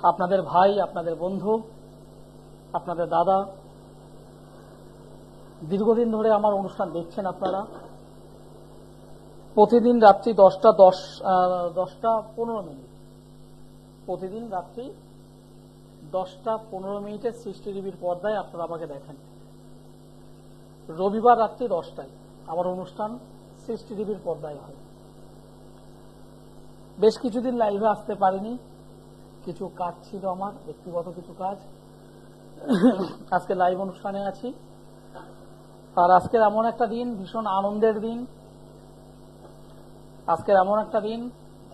আপনাদের ভাই, আপনাদের বন্ধু, আপনাদের দাদা। দীর্ঘদিন ধরে আমার অনুষ্ঠান দেখছেন আপনারা। প্রতিদিন রাত্রি 10:15 প্রতিদিন রাত্রি 10:15 সৃষ্টি টিভির পর্দায় আপনারা আমাকে দেখেন। রবিবার রাত্রি 10টায় আমার অনুষ্ঠান সৃষ্টি টিভির পর্দায় হয়। বেশ কিছুদিন লাইভে আসতে পারিনি, কিছু কাজ ছিল, আমার ব্যক্তিগত কিছু কাজ। আজকে লাইভ অনুষ্ঠানে আছি। আর আজকের এমন একটা দিন, ভীষণ আনন্দের দিন। আজকের এমন একটা দিন,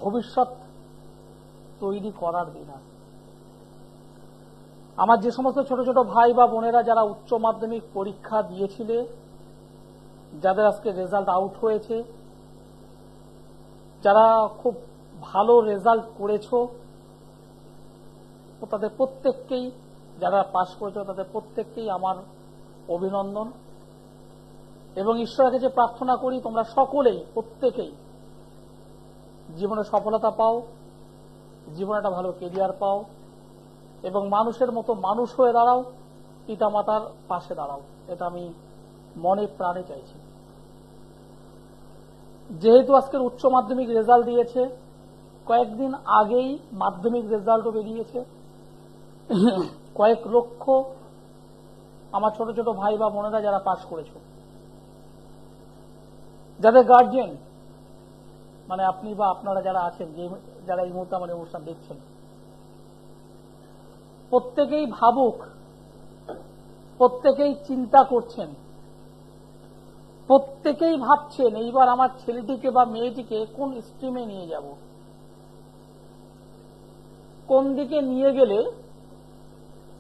ভবিষ্যৎ তৈরি করার দিন। আমার যে সমস্ত ছোট ছোট ভাই বা বোনেরা যারা উচ্চ মাধ্যমিক পরীক্ষা দিয়েছিলে, যাদের আজকে রেজাল্ট আউট হয়েছে, যারা খুব ভালো রেজাল্ট করেছো, তাদের প্রত্যেককেই, যারা পাশ করেছো তাদের প্রত্যেককেই আমার অভিনন্দন। এবং ঈশ্বরের কাছে প্রার্থনা করি তোমরা সকলেই, প্রত্যেকেই জীবনে সফলতা পাও, জীবনে একটা ভালো কেরিয়ার পাও এবং মানুষের মতো মানুষ হয়ে দাঁড়াও, পিতামাতার পাশে দাঁড়াও। এটা আমি মনে প্রাণে চাইছি। যেহেতু আজকের উচ্চ মাধ্যমিক রেজাল্ট দিয়েছে, কয়েকদিন আগেই মাধ্যমিক রেজাল্টও বেরিয়েছে। কয়েক লক্ষ আমার ছোট ছোট ভাই বা বোনেরা যারা পাশ করেছো, যাদের গার্জিয়ান, মানে আপনি বা আপনারা যারা আছেন, যারা এই মুহূর্তে আমার অনুষ্ঠান দেখছেন, প্রত্যেকেই ভাবুক, প্রত্যেকেই চিন্তা করছেন, প্রত্যেকেই ভাবছেন এইবার আমার ছেলেটিকে বা মেয়েটিকে কোন স্ট্রিমে নিয়ে যাব, কোন দিকে নিয়ে গেলে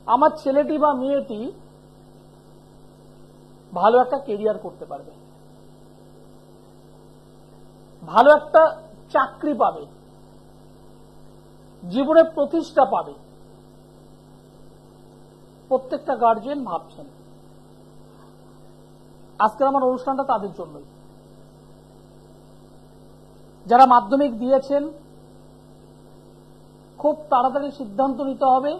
আমার ছেলেটি বা মেয়েটি ভালো একটা কেরিয়ার করতে পারবে, ভালো একটা চাকরি পাবে, জীবনে প্রতিষ্ঠা পাবে। প্রত্যেকটা গার্জিয়ান ভাবছেন। আজকের আমার অনুষ্ঠানটা তাদের জন্যই। যারা মাধ্যমিক দিয়েছেন, খুব তাড়াতাড়ি সিদ্ধান্ত নিতে হবে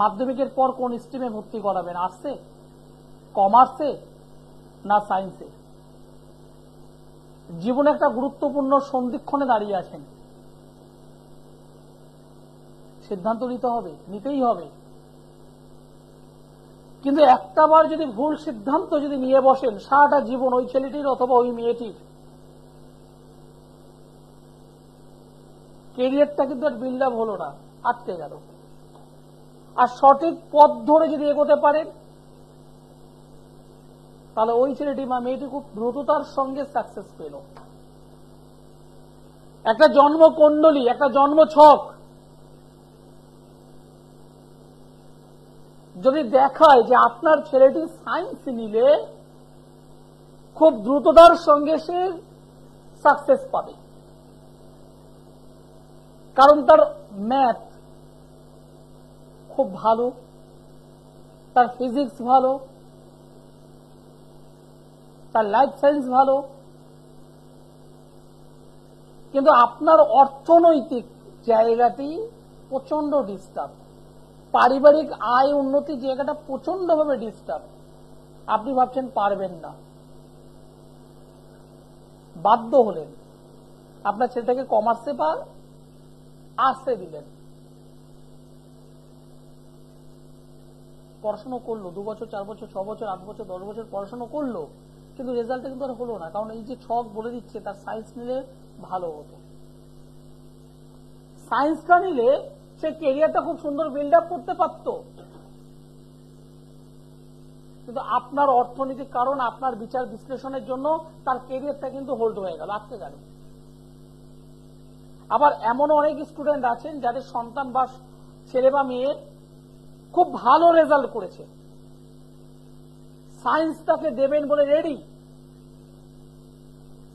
মাধ্যমিকের পর কোন স্ট্রিমে ভর্তি করাবেন, আর্টসে, কমার্সে না সায়েন্সে। জীবনে একটা গুরুত্বপূর্ণ সন্ধিক্ষণে দাঁড়িয়ে আছেন, সিদ্ধান্ত নিতে হবে, নিতেই হবে। কিন্তু একটাবার যদি ভুল সিদ্ধান্ত যদি নিয়ে বসেন, সারাটা জীবন ওই ছেলেটির অথবা ওই মেয়েটির কেরিয়ারটা কিন্তু আর বিল্ড আপ হলো না, আটকে গেল। আর সঠিক পথ ধরে যদি এগোতে পারেন, তাহলে ওই ছেলেটি বা মেয়েটি খুব দ্রুততার সঙ্গে সাকসেস পেল। একটা জন্মকুণ্ডলী, একটা জন্ম ছক যদি দেখায় যে আপনার ছেলেটি সায়েন্স নিলে খুব দ্রুততার সঙ্গে সে সাকসেস পাবে, কারণ তার ম্যাথ খুব ভালো, তার ফিজিক্স ভালো, তার লাইফ সায়েন্স ভালো, কিন্তু আপনার অর্থনৈতিক জায়গাটি প্রচন্ড ডিস্টার্ব, পারিবারিক আয় উন্নতির জায়গাটা প্রচন্ডভাবে ডিস্টার্ব। আপনি ভাবছেন পারবেন না, বাধ্য হলেন আপনার ছেলেটাকে কমার্সে বা আর্টসে দিলেন। পড়াশোনা করলো, 2 বছর, 4 বছর, 6 বছর, 8 বছর, 10 বছর পড়াশোনা করলো, কিন্তু রেজাল্টটা কিন্তু আর হলো না। কারণ এই যে ছক বলে দিচ্ছে তার সায়েন্স নিলে ভালো হতো, সায়েন্সটা নিলে সে কেরিয়ারটা খুব সুন্দর বিল্ড আপ করতে পারত। কিন্তু আপনার অর্থনৈতিক কারণ, আপনার বিচার বিশ্লেষণের জন্য তার কেরিয়ারটা কিন্তু হোল্ড হয়ে গেল, আটকে গেল। আবার এমন অনেক স্টুডেন্ট আছেন যাদের সন্তান বা ছেলে বা মেয়ে খুব ভালো রেজাল্ট করেছে, সায়েন্স তাকে দেবেন বলে রেডি,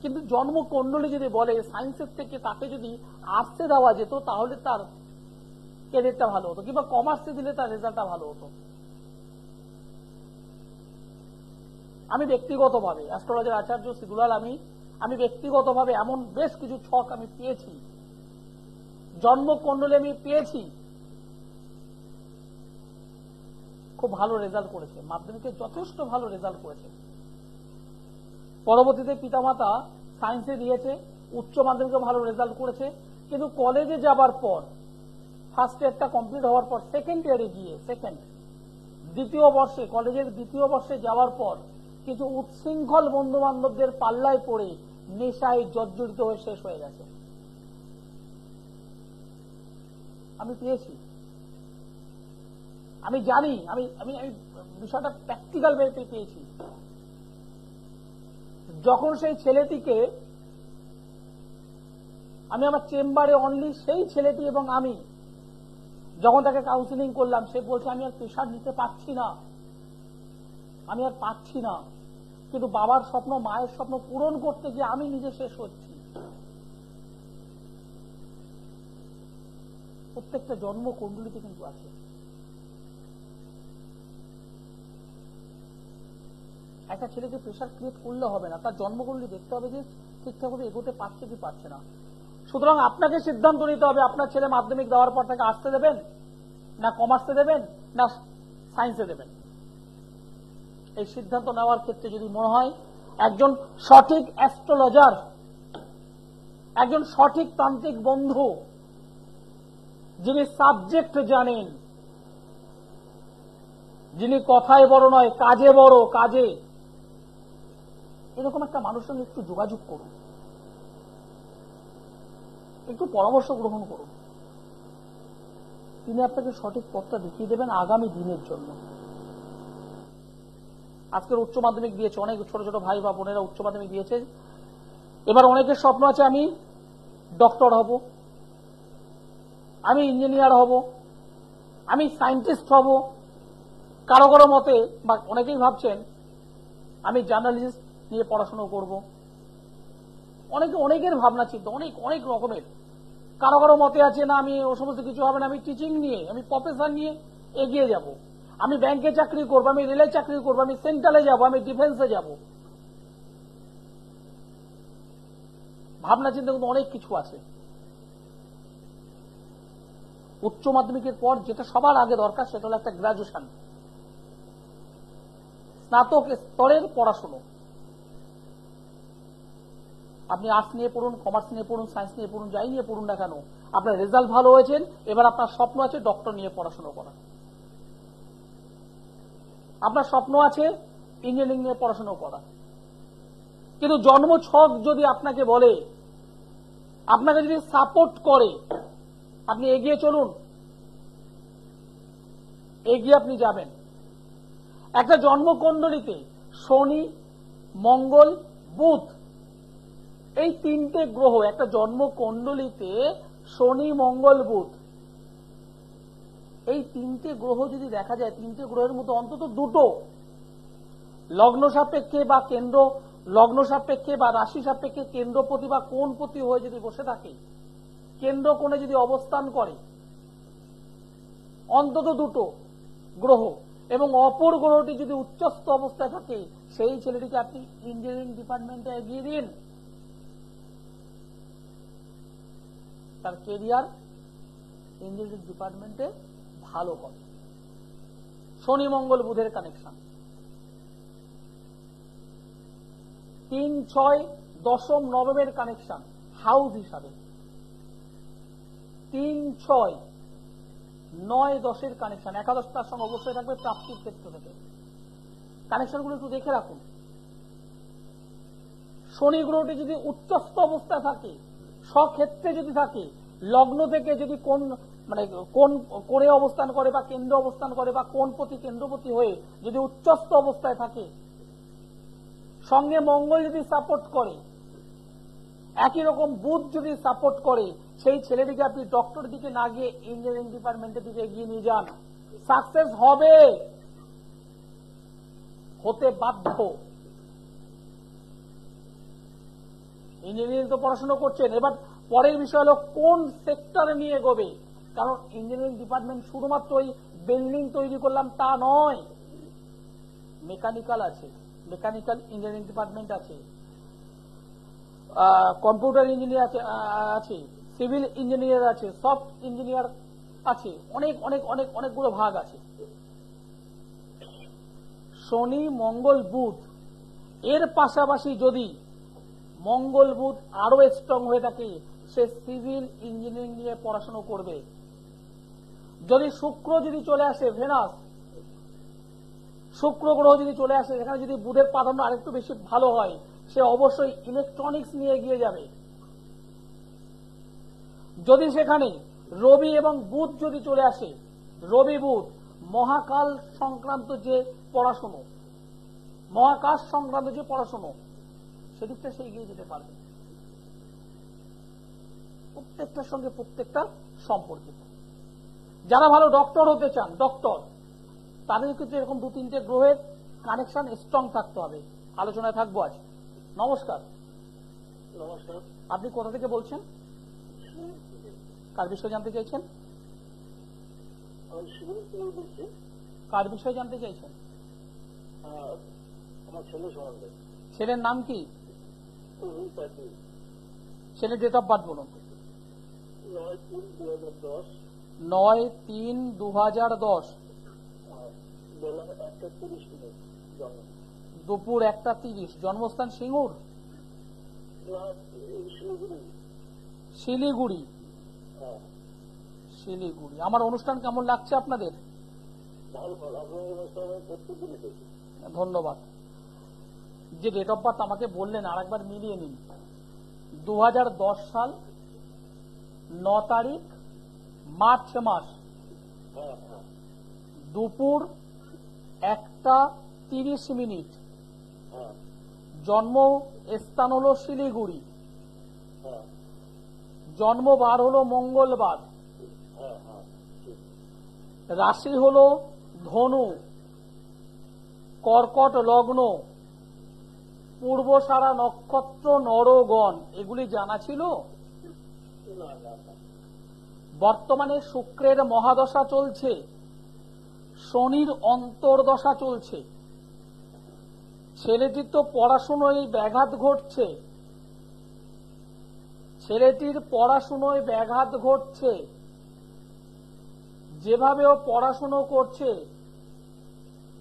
কিন্তু জন্মকুণ্ডলী যদি বলে সায়েন্সের থেকে তাকে যদি আর্টসে দেওয়া যেত তাহলে তার ক্যারিয়ারটা ভালো হতো, কিংবা কমার্সে দিলে তার রেজাল্টটা ভালো হতো। আমি ব্যক্তিগতভাবে অ্যাস্ট্রোলজার আচার্য সিদুলাল, আমি ব্যক্তিগতভাবে এমন বেশ কিছু ছক আমি পেয়েছি, জন্মকুণ্ডলী আমি পেয়েছি, খুব ভালো রেজাল্ট করেছে, মাধ্যমিকে যথেষ্ট ভালো রেজাল্ট করেছে। পরবর্তীতে পিতামাতা সায়েন্সে দিয়েছে, উচ্চ মাধ্যমিকে ভালো রেজাল্ট করেছে, কিন্তু কলেজে যাবার পর ফার্স্ট ইয়ারটা কমপ্লিট হওয়ার পর সেকেন্ড ইয়ারে গিয়ে দ্বিতীয় বর্ষে, কলেজের দ্বিতীয় বর্ষে যাওয়ার পর কিছু উচ্ছৃঙ্খল বন্ধু বান্ধবদের পাল্লায় পড়ে নেশায় জর্জরিত হয়ে শেষ হয়ে গেছে। আমি পেয়েছি, আমি জানি, আমি আমি আমি বিষয়টা প্র্যাকটিক্যাল ওয়েতে পেয়েছি। যখন সেই ছেলেটিকে আমি আমার চেম্বারে, অনলি সেই ছেলেটি এবং আমি যখন তাকে কাউন্সিলিং করলাম, সে বলছে আমি আর প্রেশার নিতে পারছি না, আমি আর পারছি না, কিন্তু বাবার স্বপ্ন, মায়ের স্বপ্ন পূরণ করতে গিয়ে আমি নিজে শেষ হচ্ছি। প্রত্যেকটা জন্ম কুণ্ডলিতে কিন্তু আছে। একটা ছেলেকে প্রেশার ক্রিয়েট করলে হবে না, তার জন্মকুণ্ডলী দেখতে হবে যে ঠিকঠাক ভাবে এগোতে পারছে কি পারছে না। সুতরাং আপনাকে সিদ্ধান্ত নিতে হবে, আপনার ছেলে মাধ্যমিক দেওয়ার পর তাকে আর্টসে দেবেন, না কমার্সে দেবেন, না সায়েন্সে দেবেন। এই সিদ্ধান্ত নেওয়ার ক্ষেত্রে যদি মনে হয় একজন সঠিক অ্যাস্ট্রোলজার, একজন সঠিক তান্ত্রিক বন্ধু, যিনি সাবজেক্ট জানেন, যিনি কথায় বড় নয় কাজে বড়, কাজে, এরকম একটা মানুষের সঙ্গে একটু যোগাযোগ করুন, একটু পরামর্শ গ্রহণ করুন। তিনি আপনাকে সঠিক পথটা দেখিয়ে দেবেন আগামী দিনের জন্য। আজকের উচ্চ মাধ্যমিক দিয়েছে, অনেক ছোট ছোট ভাই বা বোনেরা উচ্চ মাধ্যমিক দিয়েছে। এবার অনেকের স্বপ্ন আছে আমি ডক্টর হব, আমি ইঞ্জিনিয়ার হব, আমি সায়েন্টিস্ট হব, কারো কারো মতে, বা অনেকেই ভাবছেন আমি জার্নালিস্ট নিয়ে পড়াশোনা করব। অনেকের ভাবনা চিন্তা অনেক অনেক রকমের। কারো কারো মতে আছে না আমি ও সমস্ত কিছু হবে না, আমি টিচিং নিয়ে, আমি প্রফেসর নিয়ে এগিয়ে যাব, আমি ব্যাংকে চাকরি করবো, আমি রেলে চাকরি করবো, আমি সেন্ট্রালে যাব, আমি ডিফেন্সে যাব। ভাবনা চিন্তা কিন্তু অনেক কিছু আছে। উচ্চ মাধ্যমিকের পর যেটা সবার আগে দরকার সেটা হলো একটা গ্রাজুয়েশন, স্নাতক স্তরের পড়াশোনা। আপনি আর্টস নিয়ে পড়ুন, কমার্স নিয়ে পড়ুন, সায়েন্স নিয়ে পড়ুন, যাই নিয়ে পড়ুন না কেন, আপনার রেজাল্ট ভালো হয়েছেন, এবার আপনার স্বপ্ন আছে ডক্টর নিয়ে পড়াশোনা করা, আপনার স্বপ্ন আছে ইঞ্জিনিয়ারিং নিয়ে পড়াশোনা করা। কিন্তু জন্মছক যদি আপনাকে বলে, আপনাকে যদি সাপোর্ট করে, আপনি এগিয়ে চলুন, এগিয়ে আপনি যাবেন। একটা জন্মকুণ্ডলিতে শনি, মঙ্গল, বুধ, এই তিনটে গ্রহ, একটা জন্মকুণ্ডলিতে শনি, মঙ্গল, বুধ, এই তিনটে গ্রহ যদি দেখা যায়, তিনটে গ্রহের মধ্যে অন্তত দুটো লগ্ন সাপেক্ষে বা কেন্দ্র, লগ্ন সাপেক্ষে বা রাশি সাপেক্ষে কেন্দ্রপতি বা কোণপতি হয়ে যদি বসে থাকে, কেন্দ্র কোণে যদি অবস্থান করে, অন্তত দুটো গ্রহ, এবং অপর গ্রহটি যদি উচ্চস্থ অবস্থায় থাকে, সেই ছেলেটিকে আপনি ইঞ্জিনিয়ারিং ডিপার্টমেন্টে এগিয়ে দিন, তার কেরিয়ার ইঞ্জিনিয়ারিং ডিপার্টমেন্টে ভালো হবে। শনি, মঙ্গল, বুধের কানেকশন 3, 6, 10ম, 9মের কানেকশন হাউস হিসাবে, 3, 6, 9, 10-এর কানেকশন, একাদশ তার সঙ্গে অবশ্যই থাকবে প্রাপ্তির ক্ষেত্র থেকে। কানেকশনগুলো একটু দেখে রাখুন। শনি গ্রহটি যদি উচ্চস্থ অবস্থায় থাকে, স্বক্ষেত্রে যদি থাকে, লগ্ন থেকে যদি কোন মানে কোন কোণে অবস্থান করে বা কেন্দ্র অবস্থান করে বা কোণপতি কেন্দ্রপতি হয়ে যদি উচ্চস্থ অবস্থায় থাকে, সঙ্গে মঙ্গল যদি সাপোর্ট করে, একই রকম বুধ যদি সাপোর্ট করে, সেই ছেলেটিকে আপনি ডক্টর দিকে না গিয়ে ইঞ্জিনিয়ারিং ডিপার্টমেন্টের দিকে এগিয়ে নিয়ে যান, সাকসেস হবে, হতে বাধ্য। ইঞ্জিনিয়ারিং তো পড়াশোনা করছেন, এবার পরের বিষয় হলো কোন সেক্টরে নিয়ে এগোবে। কারণ ইঞ্জিনিয়ারিং ডিপার্টমেন্ট শুধুমাত্র ওই বিল্ডিং তৈরি করলাম তা নয়, মেকানিক্যাল আছে, মেকানিক্যাল ইঞ্জিনিয়ারিং ডিপার্টমেন্ট আছে, কম্পিউটার ইঞ্জিনিয়ার আছে, সিভিল ইঞ্জিনিয়ার আছে, সফট ইঞ্জিনিয়ার আছে, অনেক অনেক অনেক অনেকগুলো ভাগ আছে। শনি, মঙ্গল, বুধ এর পাশাপাশি যদি মঙ্গল, বুধ আরো স্ট্রং হয়ে থাকে, সে সিভিল ইঞ্জিনিয়ারিং নিয়ে পড়াশোনা করবে। যদি শুক্র যদি চলে আসে, ভেনাস, শুক্র গ্রহ যদি চলে আসে, সেখানে যদি বুধের প্রাধান্য আরেকটু বেশি ভালো হয়, সে অবশ্যই ইলেকট্রনিক্স নিয়ে এগিয়ে যাবে। যদি সেখানে রবি এবং বুধ যদি চলে আসে, রবি বুধ মহাকাল সংক্রান্ত যে পড়াশুনো, মহাকাশ সংক্রান্ত যে পড়াশুনো, সেদিকটা সে এগিয়ে যেতে পারবে। প্রত্যেকটার সঙ্গে প্রত্যেকটা সম্পর্কিত। যারা ভালো ডক্টর হতে চান, ডক্টর, তাদের কিন্তু এরকম 2-3টে গ্রহের কানেকশন স্ট্রং থাকতে হবে। আলোচনায় থাকবো আজ। নমস্কার। নমস্কার। আপনি কোথা থেকে বলছেন? কার বিষয়ে জানতে চাইছেন? কার বিষয়ে জানতে চাইছেন? আমার ছেলে সম্বন্ধে। ছেলের নাম কি? ছেলের ডেট অফ বার্থ বলুন। 9/3/2010। 9/3/2010। বেলা 1:30 জন্ম। দুপুর 1:30। জন্মস্থান সিঙ্গুর? শিলিগুড়ি। শিলিগুড়ি। আমার অনুষ্ঠান কেমন লাগছে আপনাদের? ধন্যবাদ। যে ডেট অফ বার্থ আমাকে বললেন আরেকবার মিলিয়ে নিন। 2010 সাল 9 তারিখ মার্চ মাস, দুপুর 1:30। জন্ম স্থান হল শিলিগুড়ি। জন্মবার হল মঙ্গলবার। রাশি হল ধনু। কর্কট লগ্ন। পূর্বসারা নক্ষত্র, নরগণ। এগুলি জানা ছিল? বর্তমানে শুক্রের মহাদশা চলছে, শনির অন্তর্দশা চলছে। ছেলেটির তো পড়াশুনোয় ব্যাঘাত ঘটছে, ছেলেটির পড়াশুনোয় ব্যাঘাত ঘটছে। যেভাবে ও পড়াশুনো করছে,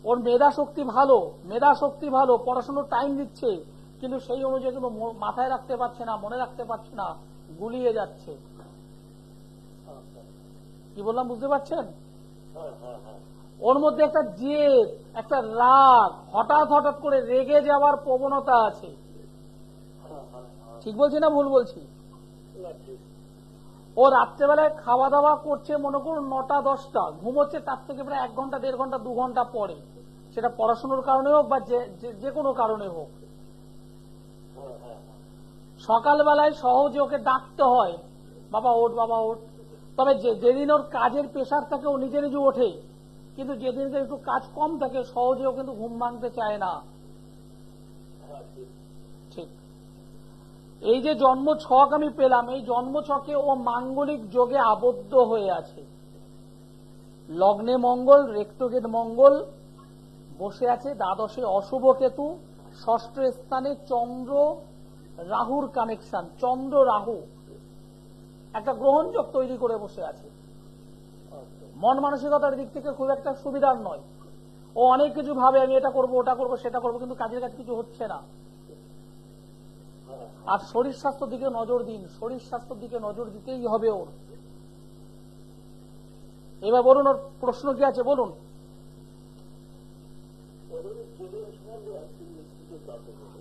ওর মেধা শক্তি ভালো, পড়াশুনোর টাইম দিচ্ছে, কিন্তু সেই অনুযায়ী কিন্তু মাথায় রাখতে পারছে না, মনে রাখতে পারছে না, গুলিয়ে যাচ্ছে। কি বললাম বুঝতে পারছেন? ওর মধ্যে একটা জেদ, একটা রাগ, হঠাৎ করে রেগে যাওয়ার প্রবণতা আছে। ঠিক বলছি না ভুল বলছি? ও রাত্রেবেলায় খাওয়া দাওয়া করছে মনে করুন 9টা-10টা, ঘুমোচ্ছে তার থেকে প্রায় 1 ঘন্টা 1.5 ঘন্টা 2 ঘন্টা পরে, সেটা পড়াশোনার কারণে হোক বা যে কোনো কারণে হোক। সকালবেলায় সহজে ওকে ডাকতে হয়, বাবা ওঠ, বাবা ওঠ। তবে যেদিন ওর কাজের প্রেশার থাকে ও নিজে নিজে ওঠে, কিন্তু যেদিন একটু কাজ কম থাকে সহজে ও কিন্তু ঘুম ভাঙতে চায় না। ঠিক। এই যে জন্ম ছক আমি পেলাম, এই জন্ম ছকে ও মাঙ্গলিক যোগে আবদ্ধ হয়ে আছে। লগ্নে মঙ্গল, রেক্টোগেট মঙ্গল বসে আছে, দ্বাদশে অশুভ কেতু, ষষ্ঠ স্থানে চন্দ্র রাহুর কানেকশন। চন্দ্র রাহু একটা গ্রহণযোগ তৈরি করে বসে আছে। মন মানসিকতার দিক থেকে খুব একটা সুবিধার নয়। ও অনেক কিছু ভাবে, আমি এটা করবো, ওটা করবো, সেটা করবো, কিন্তু কাজের কাজ কিছু হচ্ছে না। আর শরীর স্বাস্থ্যের দিকে নজর দিন, শরীর স্বাস্থ্যের দিকে নজর দিতেই হবে ওর। এবার বলুন ওর প্রশ্ন কি আছে বলুন।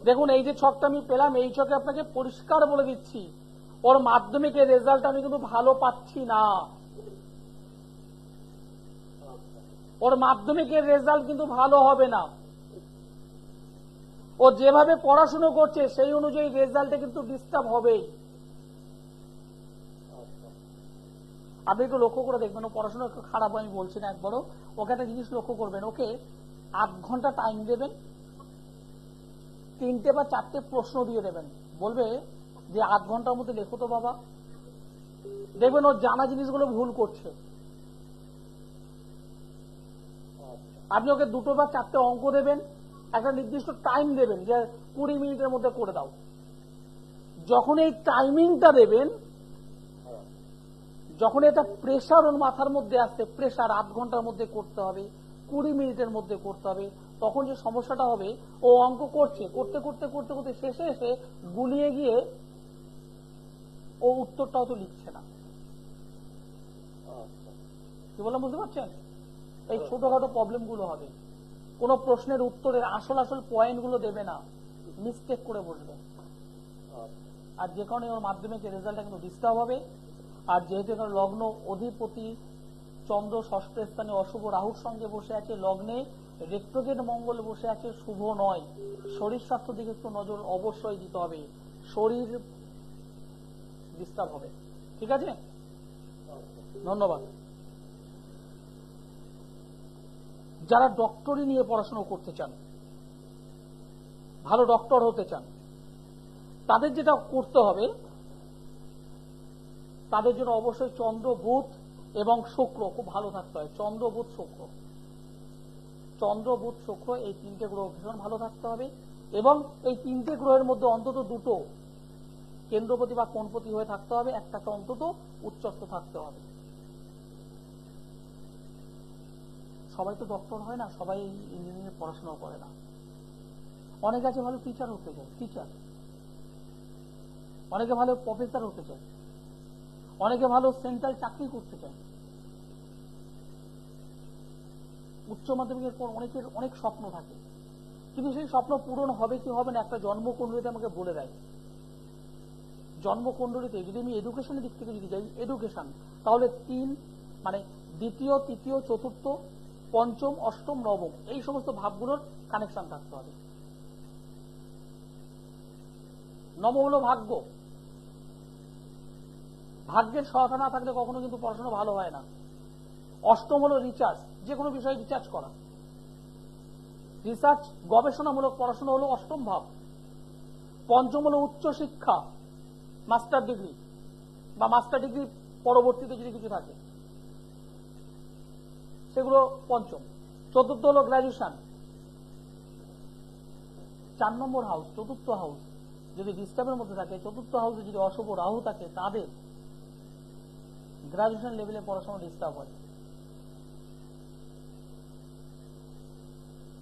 দেখুন এই যে ছকটা আমি পেলাম, এই ছকে আপনাকে পরিষ্কার বলে দিচ্ছি, ওর মাধ্যমিকের রেজাল্ট আমি কিন্তু ভালো পাচ্ছি না। ওর মাধ্যমিকের রেজাল্ট কিন্তু ভালো হবে না। ও যেভাবে পড়াশুনো করছে সেই অনুযায়ী রেজাল্টে কিন্তু ডিস্টার্ব হবেই। আপনি একটু লক্ষ্য করে দেখবেন, ও পড়াশোনা একটু খারাপ আমি বলছি না একবারও। ওকে একটা জিনিস লক্ষ্য করবেন, ওকে 8 ঘন্টা টাইম দেবেন, 3টে বা 4টে প্রশ্ন দিয়ে দেবেন, বলবে যে 8 ঘন্টার মধ্যে লেখো তো বাবা। দেখবেন ও জানা জিনিসগুলো ভুল করছে। আপনি ওকে 2টো বা 4টে অঙ্ক দেবেন, একটা নির্দিষ্ট টাইম দেবেন যে 20 মিনিটের মধ্যে করে দাও। যখন এই টাইমিংটা দেবেন, যখন এটা প্রেশার ওর মাথার মধ্যে আসছে, প্রেশার 8 ঘন্টার মধ্যে করতে হবে, 20 মিনিটের মধ্যে করতে হবে, তখন যে সমস্যাটা হবে, ও অঙ্ক করছে, করতে করতে করতে করতে শেষে এসে গুলিয়ে গিয়ে ও উত্তরটাও তো লিখছে না। কি বললাম বুঝতে পারছেন? এই ছোটখাটো প্রবলেম গুলো হবে। কোন প্রশ্নের উত্তরের আসল আসল পয়েন্ট গুলো দেবে না, মিস্টেক করে বসবে। আর যে কারণে ওর মাধ্যমিক রেজাল্টটা কিন্তু ডিস্টার্ব হবে। আর যেহেতু এখানে লগ্ন অধিপতি চন্দ্র ষষ্ঠ স্থানে অশুভ রাহুর সঙ্গে বসে আছে, লগ্নে রেট্রোগেট মঙ্গল বসে আছে, শুভ নয়। শরীর স্বাস্থ্য দিকে একটু নজর অবশ্যই দিতে হবে, শরীর ডিস্টার্ব হবে। ঠিক আছে, ধন্যবাদ। যারা ডক্টরি নিয়ে পড়াশোনা করতে চান, ভালো ডক্টর হতে চান, তাদের যেটা করতে হবে, তাদের জন্য অবশ্যই চন্দ্র বুধ এবং শুক্র খুব ভালো থাকতে হয়। চন্দ্র বুধ শুক্র, চন্দ্র বুধ শুক্র এই তিনটে গ্রহ ভীষণ ভালো থাকতে হবে। এবং এই তিনটে গ্রহের মধ্যে অন্তত দুটো কেন্দ্রপতি বা কোণপতি হয়ে থাকতে হবে, একটাকে অন্তত উচ্চস্থ থাকতে হবে। সবাই তো ডক্টর হয় না, সবাই ইঞ্জিনিয়ারিং পড়াশোনা করে না। অনেকে আছে ভালো টিচার হতে চায়, টিচার, অনেকে ভালো প্রফেসর হতে চায়, অনেকে ভালো সেন্ট্রাল চাকরি করতে চায়। উচ্চ মাধ্যমিকের পর অনেকের অনেক স্বপ্ন থাকে, কিন্তু সেই স্বপ্ন পূরণ হবে কি হবে না একটা জন্মকুণ্ডলিতে আমাকে বলে দেয়। জন্মকুণ্ডলিতে যদি আমি এডুকেশনের দিক থেকে যদি যাই, এডুকেশন তাহলে মানে দ্বিতীয়, তৃতীয়, চতুর্থ, পঞ্চম, অষ্টম, নবম এই সমস্ত ভাবগুলোর কানেকশন থাকতে হবে। নবম হলো ভাগ্য, ভাগ্যের সহায়তা না থাকলে কখনো কিন্তু পড়াশোনা ভালো হয় না। অষ্টম হলো রিসার্চ, যে কোনো বিষয়ে রিসার্চ করা, রিসার্চ গবেষণামূলক পড়াশোনা হলো অষ্টম ভাব। পঞ্চম হলো উচ্চ শিক্ষা, মাস্টার ডিগ্রি বা মাস্টার ডিগ্রি পরবর্তীতে যদি কিছু থাকে সেগুলো পঞ্চম। চতুর্থ হলো গ্রাজুয়েশন। 4 নম্বর হাউস, চতুর্থ হাউস যদি ডিস্টার্বের মধ্যে থাকে, চতুর্থ হাউসে যদি অশুভ রাহু থাকে, তাদের গ্রাজুয়েশন লেভেলে পড়াশোনা ডিস্টার্ব হয়।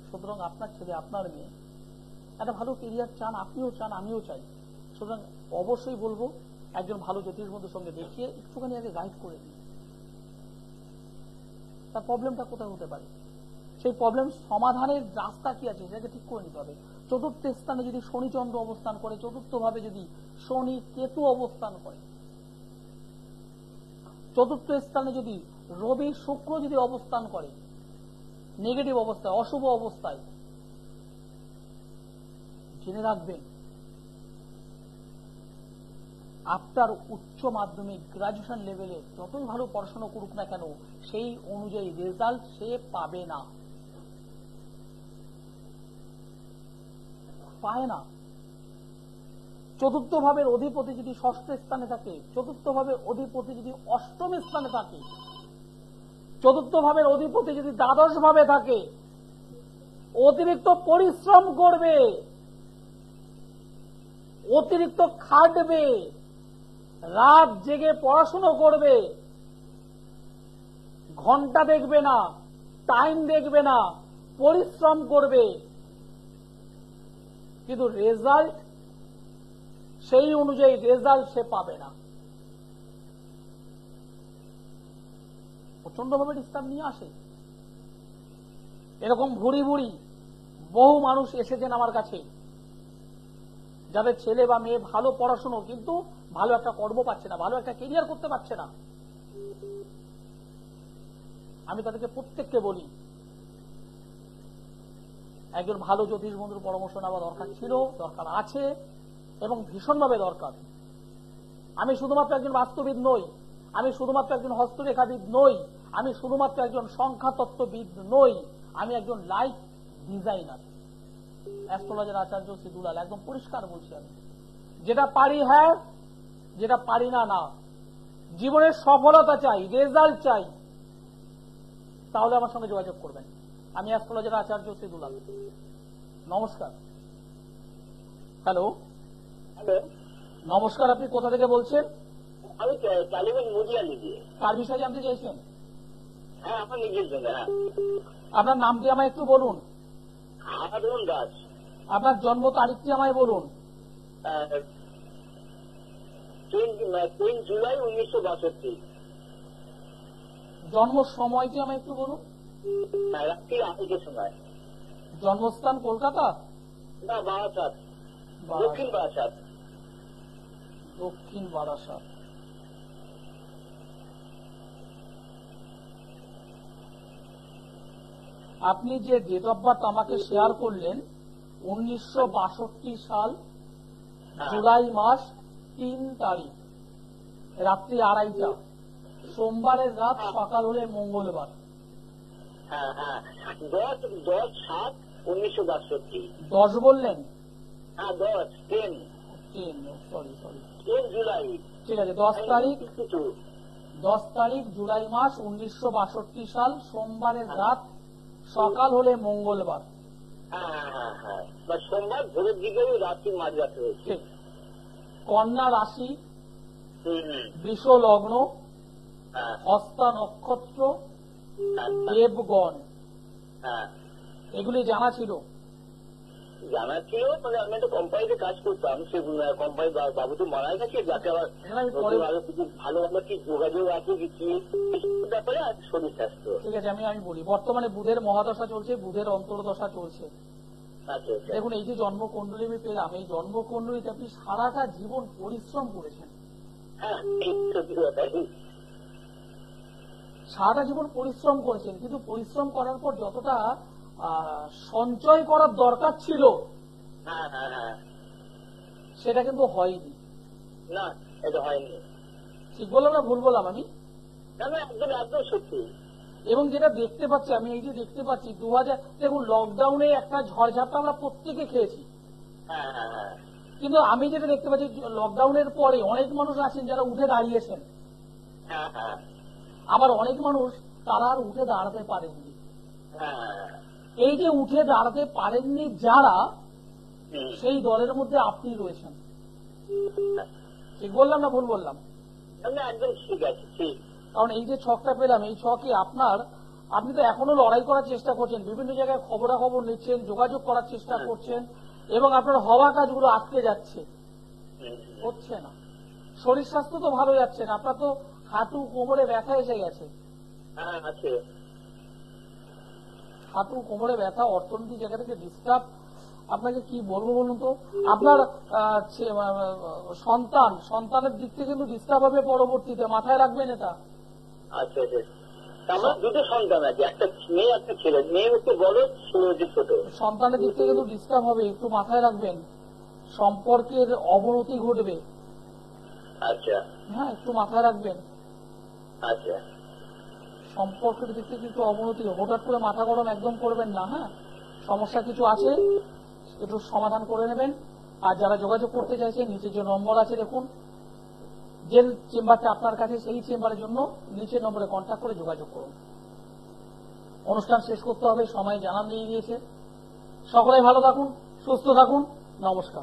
সুতরাং আপনার ছেলে, আপনার মেয়ে একটা ভালো কেরিয়ার চান, আপনিও চান, আমিও চাই। সুতরাং অবশ্যই বলবো একজন ভালো জ্যোতিষ বন্ধুর সঙ্গে দেখিয়ে একটুখানি আগে গাইড করে দিন, তার প্রবলেমটা কোথায় হতে পারে, সেই প্রবলেম সমাধানের রাস্তা কি আছে সেটাকে ঠিক করে নিতে হবে। চতুর্থ স্থানে যদি শনি চন্দ্র অবস্থান করে, চতুর্থ ভাবে যদি শনি কেতু অবস্থান করে, চতুর্থ স্থানে যদি রবি শুক্র যদি অবস্থান করে নেগেটিভ অবস্থায়, অশুভ অবস্থায়, জেনে রাখবেন আপনার উচ্চ মাধ্যমিক গ্রাজুয়েশন লেভেলে যতই ভালো পড়াশোনা করুক না কেন, সেই অনুযায়ী রেজাল্ট সে পাবে না, পায় না। চতুর্থ ভাবের অধিপতি যদি ষষ্ঠ স্থানে থাকে, চতুর্থ ভাবের অধিপতি যদি অষ্টম স্থানে থাকে, চতুর্থ ভাবের অধিপতি যদি দ্বাদশ ভাবে থাকে, অতিরিক্ত পরিশ্রম করবে, অতিরিক্ত খাটবে, রাত জেগে পড়াশোনা করবে, ঘন্টা দেখবে না, টাইম দেখবে না, পরিশ্রম করবে, কিন্তু রেজাল্ট সেই অনুযায়ী রেজাল্ট সে পাবে না। প্রচন্ডভাবে ডিস্টার্ব নিয়ে আসে। এরকম ভুড়ি ভুড়ি বহু মানুষ এসেছেন আমার কাছে, যাদের ছেলে বা মেয়ে ভালো পড়াশোনা কিন্তু ভালো একটা কর্ম পাচ্ছে না, ভালো একটা কেরিয়ার করতে পারছে না। আমি তাদেরকে প্রত্যেককে বলি একজন ভালো জ্যোতিষ বন্ধুর পরামর্শ নেওয়া দরকার ছিল, দরকার আছে এবং ভীষণভাবে দরকার। আমি শুধুমাত্র একজন বাস্তুবিদ নই, আমি শুধুমাত্র একজন হস্তরেখাবিদ নই, আমি শুধুমাত্র একজন সংখ্যাতত্ত্ববিদ নই, আমি একজন লাইফ ডিজাইনার, অ্যাস্ট্রোলজার আচার্য শ্রী দুলাল। একদম পরিষ্কার বলছি, আমি যেটা পারি হ্যাঁ, যেটা পারি না না। জীবনের সফলতা চাই, রেজাল্ট চাই, তাহলে আমার সঙ্গে যোগাযোগ করবেন। আমি অ্যাস্ট্রোলজার আচার্য শ্রী দুলাল। নমস্কার। হ্যালো, নমস্কার, আপনি কোথা থেকে বলছেন? আমি টালিগঞ্জ মুদিয়ালি দিয়ে। কার বিষয়ে জানতে চাইছেন? হ্যাঁ, আমার নিজের জন্য। হ্যাঁ, আপনার নামটি আমায় একটু বলুন। হারাধন দাস। আপনার জন্ম তারিখটি আমায় বলুন। 10 জুলাই 1962। জন্ম সময়টি আমায় একটু বলুন। রাত্রি 8টার সময়। জন্মস্থান কলকাতা? না, বারাসাত, দক্ষিণ বারাসাত। দক্ষিণ বারাসাত। আপনি যে ডেট অফ বার্থ আমাকে শেয়ার করলেন 1962 সাল জুলাই মাস 3 তারিখ রাত্রি 2:30, সোমবারের রাত, সকাল হলে মঙ্গলবার। হ্যাঁ হ্যাঁ, 10/7/1962। 10 বললেন? হ্যাঁ, 10 সরি 10 জুলাই। ঠিক আছে, 10 তারিখ, কিছু 10 তারিখ জুলাই মাস 1962 সাল, সোমবারের রাত, সকাল হলে মঙ্গলবার। হ্যাঁ হ্যাঁ হ্যাঁ, সোমবার ভোরের দিকে রাত্রি মাঝরাতে হয়েছে। ঠিক। কন্যা রাশি, হুম। বৃষ লগ্ন, হ্যাঁ হস্তা নক্ষত্র, হ্যাঁ দেবগণ, হ্যাঁ, এগুলি জানা ছিল? জানা ছিল। আমি একটা কোম্পানিতে কাজ করতাম, সে কোম্পানির বাবু তো মারা গেছে, যাকে আবার আমি পরে- আরো কিছু ভালো আমরা কি যোগাযোগ আছে কি ব্যাপারে আর শরীর স্বাস্থ্য। ঠিক আছে, আমি বলি। বর্তমানে বুধের মহাদশা চলছে, বুধের অন্তর্দশা চলছে। আচ্ছা আচ্ছা। দেখুন, এই যে জন্মকুণ্ডলী আমি পেলাম, এই জন্মকুণ্ডলীতে আপনি সারাটা জীবন পরিশ্রম করেছেন। হ্যাঁ, এই সত্যি কথা। সারাটা জীবন পরিশ্রম করেছেন, কিন্তু পরিশ্রম করার পর যতটা সঞ্চয় করার দরকার ছিল হ্যাঁ হ্যাঁ হ্যাঁ, সেটা কিন্তু হয়নি। না এটা হয়নি। ঠিক বললাম না ভুল বললাম আমি? না না, একদম একদম সত্যি। এবং যেটা দেখতে পাচ্ছি আমি, এই যে দেখতে পাচ্ছি 2000, দেখুন লকডাউনে একটা ঝড়ঝাপটা আমরা প্রত্যেকে খেয়েছি, হ্যাঁ হ্যাঁ হ্যাঁ কিন্তু আমি যেটা দেখতে পাচ্ছি লকডাউনের পরে অনেক মানুষ আছেন যারা উঠে দাঁড়িয়েছেন, হ্যাঁ হ্যাঁ আবার অনেক মানুষ তারা আর উঠে দাঁড়াতে পারেননি। হ্যাঁ। এই যে উঠে দাঁড়াতে পারেননি যারা, হুম। সেই দলের মধ্যে আপনি রয়েছেন। ঠিক বললাম না ভুল বললাম? না, একদম ঠিক আছে, ঠিক। কারণ এই যে ছকটা পেলাম, এই ছকে আপনি তো এখনো লড়াই করার চেষ্টা করছেন, বিভিন্ন জায়গায় খবরাখবর নিচ্ছেন, যোগাযোগ করার চেষ্টা করছেন, এবং আপনার হওয়া কাজগুলো আটকে যাচ্ছে, হচ্ছে না। শরীর স্বাস্থ্য তো ভালো যাচ্ছে না, আপনার তো হাঁটু কোমরে ব্যথা এসে গেছে। হ্যাঁ আছে। হাঁটু কোমরে ব্যথা, অর্থনৈতিক জায়গা থেকে ডিস্টার্ব। আপনাকে কি বলবো বলুন তো, আপনার সন্তানের দিক থেকে কিন্তু ডিস্টার্ব হবে পরবর্তীতে, মাথায় রাখবেন এটা। আচ্ছা আচ্ছা, আমার দুটো সন্তান আছে, একটা মেয়ে একটা ছেলে। মেয়ে হচ্ছে বড়, ছেলে হচ্ছে ছোট। সন্তানের দিক থেকে কিন্তু ডিস্টার্ব হবে, একটু মাথায় রাখবেন। সম্পর্কের অবনতি ঘটবে। আচ্ছা হ্যাঁ, একটু মাথায় রাখবেন। আচ্ছা সম্পর্কের দিক থেকে একটু অবনতি, হঠাৎ করে মাথা গরম একদম করবেন না। হ্যাঁ, সমস্যা কিছু আছে, একটু সমাধান করে নেবেন। আর যারা যোগাযোগ করতে চাইছেন, নিচে যে নম্বর আছে দেখুন, যে চেম্বারটা আপনার কাছে, সেই চেম্বারের জন্য নিচের নম্বরে কন্ট্যাক্ট করে যোগাযোগ করুন। অনুষ্ঠান শেষ করতে হবে, সময় জানান দিয়ে দিয়েছে। সকলেই ভালো থাকুন, সুস্থ থাকুন, নমস্কার।